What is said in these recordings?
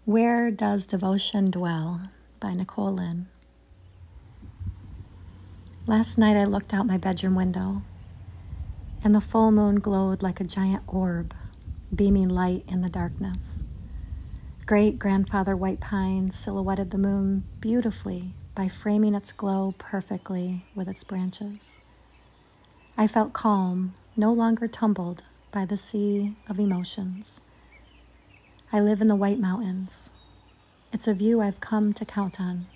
Where Does Devotion Dwell? By Nicole Lynn. Last night I looked out my bedroom window, and the full moon glowed like a giant orb, beaming light in the darkness. Great-grandfather white pine silhouetted the moon beautifully by framing its glow perfectly with its branches. I felt calm, no longer tumbled by the sea of emotions. I live in the White Mountains. It's a view I've come to count on.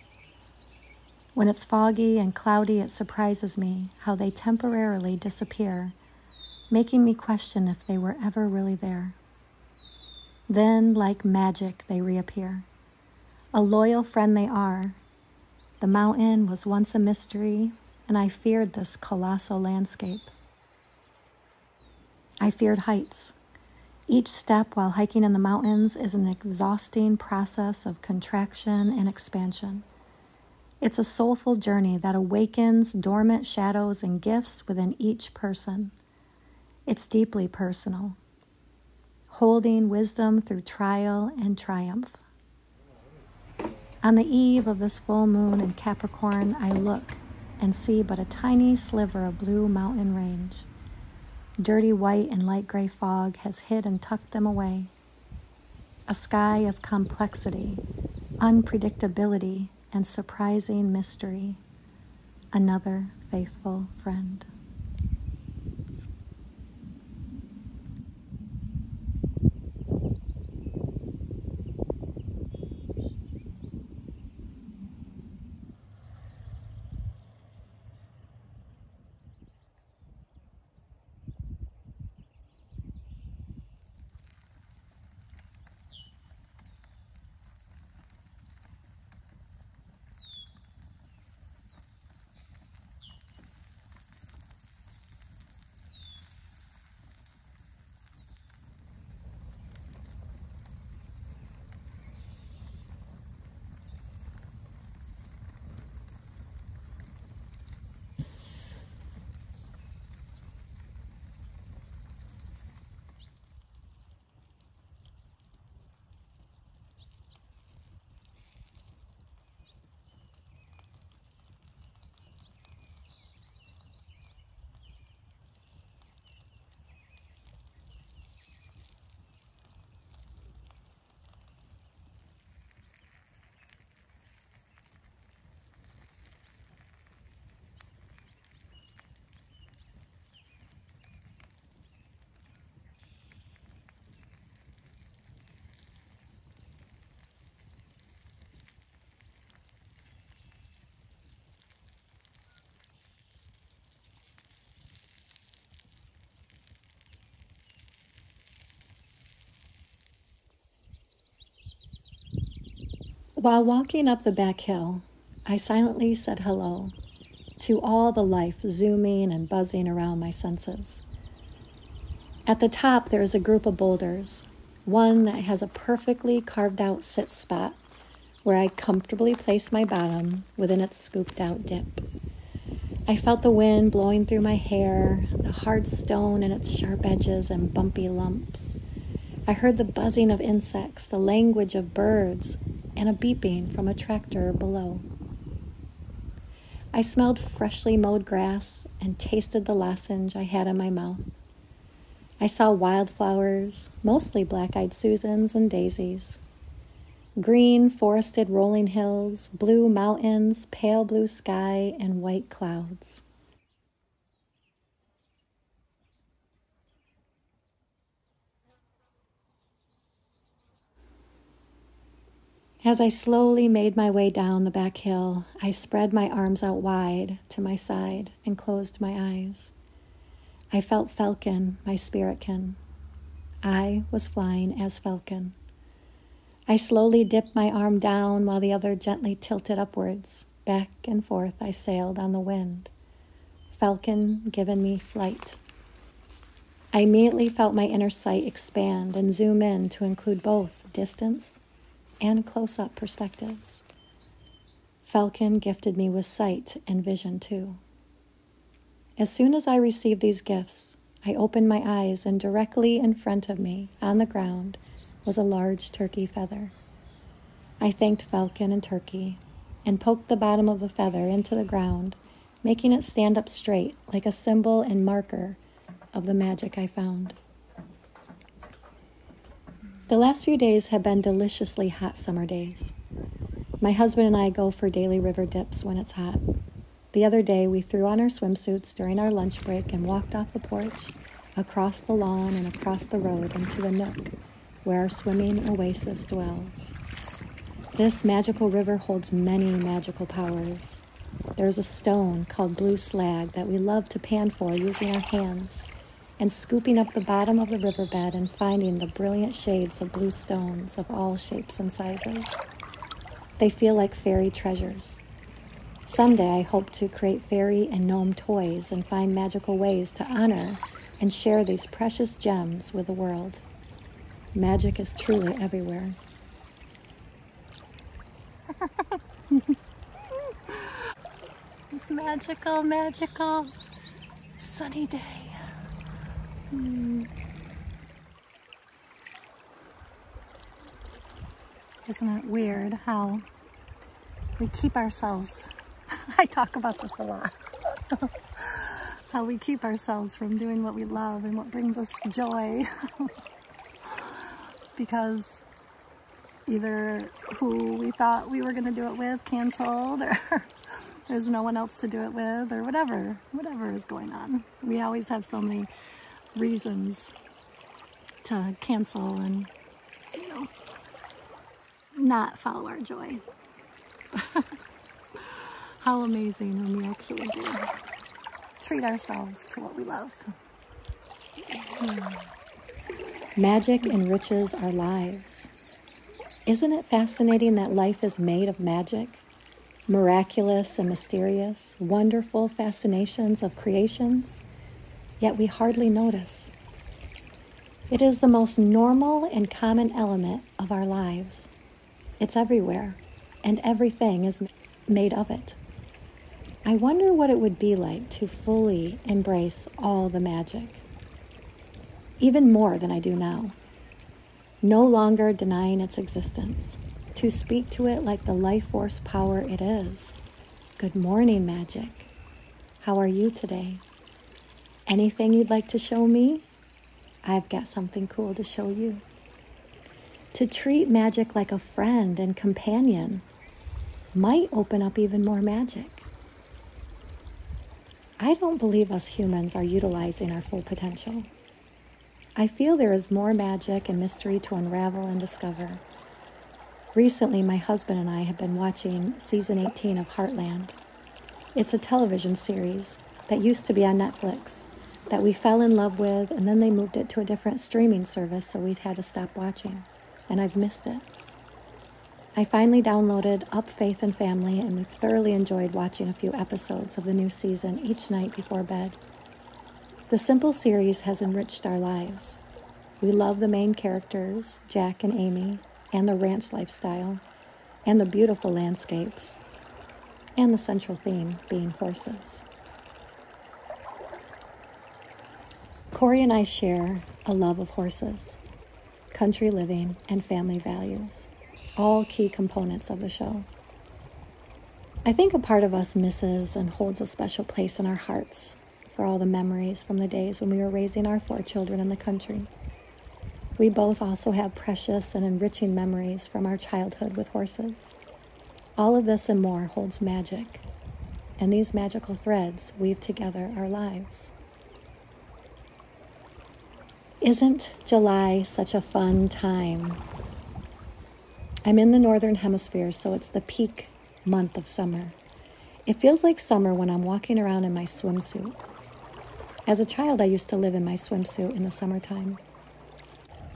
When it's foggy and cloudy, it surprises me how they temporarily disappear, making me question if they were ever really there. Then, like magic, they reappear. A loyal friend they are. The mountain was once a mystery, and I feared this colossal landscape. I feared heights. Each step while hiking in the mountains is an exhausting process of contraction and expansion. It's a soulful journey that awakens dormant shadows and gifts within each person. It's deeply personal, holding wisdom through trial and triumph. On the eve of this full moon in Capricorn, I look and see but a tiny sliver of blue mountain range. Dirty white and light gray fog has hid and tucked them away. A sky of complexity, unpredictability, and surprising mystery. Another faithful friend. While walking up the back hill, I silently said hello to all the life zooming and buzzing around my senses. At the top, there is a group of boulders, one that has a perfectly carved out sit spot where I comfortably place my bottom within its scooped out dip. I felt the wind blowing through my hair, the hard stone and its sharp edges and bumpy lumps. I heard the buzzing of insects, the language of birds, and a beeping from a tractor below. I smelled freshly mowed grass and tasted the lozenge I had in my mouth. I saw wildflowers, mostly black-eyed Susans and daisies. Green, forested rolling hills, blue mountains, pale blue sky, and white clouds. As I slowly made my way down the back hill, I spread my arms out wide to my side and closed my eyes. I felt Falcon, my spiritkin. I was flying as Falcon. I slowly dipped my arm down while the other gently tilted upwards. Back and forth I sailed on the wind. Falcon giving me flight. I immediately felt my inner sight expand and zoom in to include both distance and close-up perspectives. Falcon gifted me with sight and vision too. As soon as I received these gifts, I opened my eyes and directly in front of me, on the ground, was a large turkey feather. I thanked falcon and turkey and poked the bottom of the feather into the ground, making it stand up straight like a symbol and marker of the magic I found. The last few days have been deliciously hot summer days. My husband and I go for daily river dips when it's hot. The other day, we threw on our swimsuits during our lunch break and walked off the porch, across the lawn and across the road into the nook where our swimming oasis dwells. This magical river holds many magical powers. There's a stone called blue slag that we love to pan for using our hands and scooping up the bottom of the riverbed and finding the brilliant shades of blue stones of all shapes and sizes. They feel like fairy treasures. Someday I hope to create fairy and gnome toys and find magical ways to honor and share these precious gems with the world. Magic is truly everywhere. It's magical, magical, sunny day. Isn't it weird how we keep ourselves, I talk about this a lot, how we keep ourselves from doing what we love and what brings us joy because either who we thought we were going to do it with canceled, or there's no one else to do it with, or whatever is going on. We always have so many reasons to cancel and, not follow our joy. How amazing when we actually do treat ourselves to what we love. Magic enriches our lives. Isn't it fascinating that life is made of magic? Miraculous and mysterious, wonderful fascinations of creations, yet we hardly notice. It is the most normal and common element of our lives. It's everywhere, and everything is made of it. I wonder what it would be like to fully embrace all the magic, even more than I do now. No longer denying its existence, to speak to it like the life force power it is. Good morning, magic. How are you today? Anything you'd like to show me? I've got something cool to show you. To treat magic like a friend and companion might open up even more magic. I don't believe us humans are utilizing our full potential. I feel there is more magic and mystery to unravel and discover. Recently, my husband and I have been watching season 18 of Heartland. It's a television series that used to be on Netflix that we fell in love with, and then they moved it to a different streaming service, so we'd had to stop watching, and I've missed it. I finally downloaded Up Faith and Family, and we've thoroughly enjoyed watching a few episodes of the new season each night before bed. The simple series has enriched our lives. We love the main characters, Jack and Amy, and the ranch lifestyle, and the beautiful landscapes, and the central theme being horses. Corey and I share a love of horses, country living, and family values, all key components of the show. I think a part of us misses and holds a special place in our hearts for all the memories from the days when we were raising our 4 children in the country. We both also have precious and enriching memories from our childhood with horses. All of this and more holds magic, and these magical threads weave together our lives. Isn't July such a fun time? I'm in the northern hemisphere, so it's the peak month of summer. It feels like summer when I'm walking around in my swimsuit. As a child, I used to live in my swimsuit in the summertime.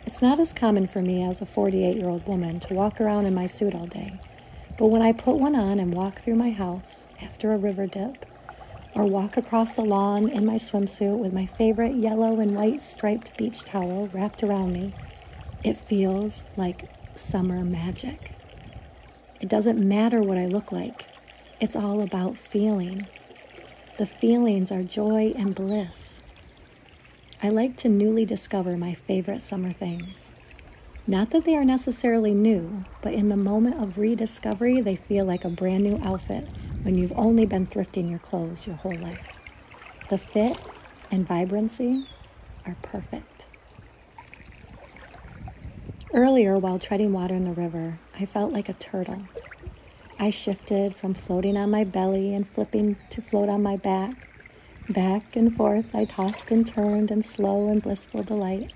It's not as common for me as a 48-year-old woman to walk around in my suit all day, but when I put one on and walk through my house after a river dip, or walk across the lawn in my swimsuit with my favorite yellow and white striped beach towel wrapped around me, it feels like summer magic. It doesn't matter what I look like. It's all about feeling. The feelings are joy and bliss. I like to newly discover my favorite summer things. Not that they are necessarily new, but in the moment of rediscovery, they feel like a brand new outfit when you've only been thrifting your clothes your whole life. The fit and vibrancy are perfect. Earlier, while treading water in the river, I felt like a turtle. I shifted from floating on my belly and flipping to float on my back. Back and forth, I tossed and turned in slow and blissful delight.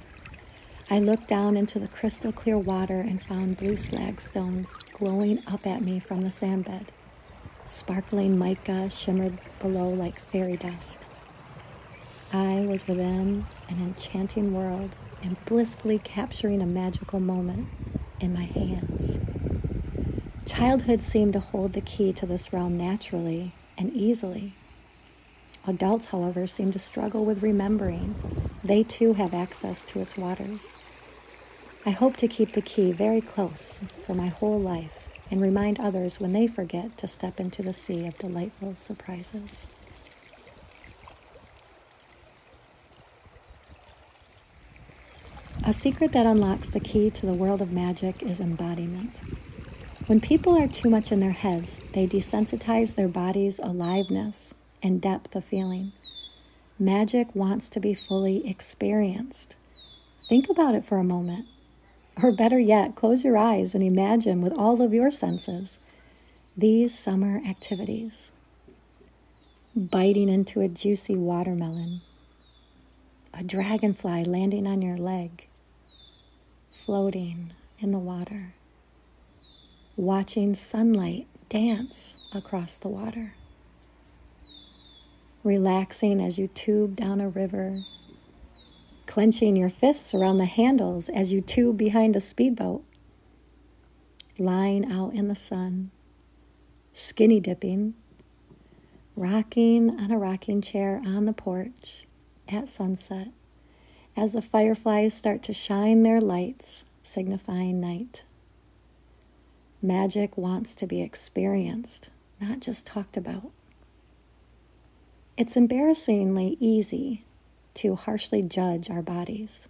I looked down into the crystal clear water and found blue slag stones glowing up at me from the sand bed. Sparkling mica shimmered below like fairy dust. I was within an enchanting world and blissfully capturing a magical moment in my hands. Childhood seemed to hold the key to this realm naturally and easily. Adults, however, seem to struggle with remembering. They too have access to its waters. I hope to keep the key very close for my whole life and remind others when they forget to step into the sea of delightful surprises. A secret that unlocks the key to the world of magic is embodiment. When people are too much in their heads, they desensitize their body's aliveness and depth of feeling. Magic wants to be fully experienced. Think about it for a moment. Or better yet, close your eyes and imagine with all of your senses these summer activities. Biting into a juicy watermelon, a dragonfly landing on your leg, floating in the water, watching sunlight dance across the water, relaxing as you tube down a river, clenching your fists around the handles as you tube behind a speedboat, lying out in the sun, skinny dipping, rocking on a rocking chair on the porch at sunset as the fireflies start to shine their lights, signifying night. Magic wants to be experienced, not just talked about. It's embarrassingly easy to harshly judge our bodies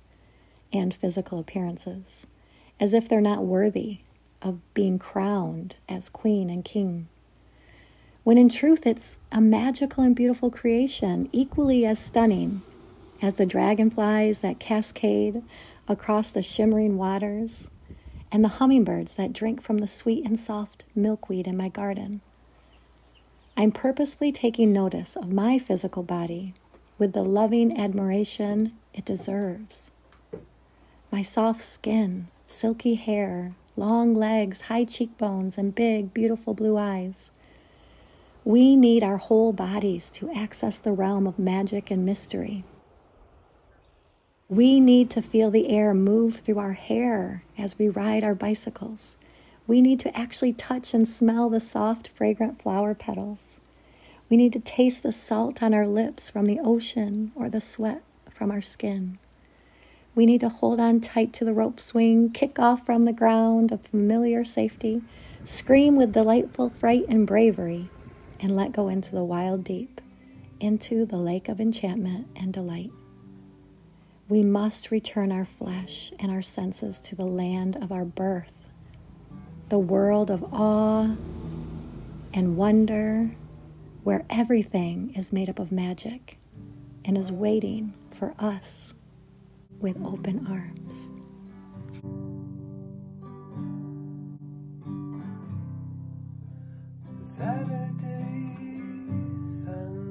and physical appearances as if they're not worthy of being crowned as queen and king, when in truth it's a magical and beautiful creation, equally as stunning as the dragonflies that cascade across the shimmering waters and the hummingbirds that drink from the sweet and soft milkweed in my garden. I'm purposefully taking notice of my physical body with the loving admiration it deserves. My soft skin, silky hair, long legs, high cheekbones, and big, beautiful blue eyes. We need our whole bodies to access the realm of magic and mystery. We need to feel the air move through our hair as we ride our bicycles. We need to actually touch and smell the soft, fragrant flower petals. We need to taste the salt on our lips from the ocean or the sweat from our skin. We need to hold on tight to the rope swing, kick off from the ground of familiar safety, scream with delightful fright and bravery, and let go into the wild deep, into the lake of enchantment and delight. We must return our flesh and our senses to the land of our birth, the world of awe and wonder, where everything is made up of magic and is waiting for us with open arms. Saturday sun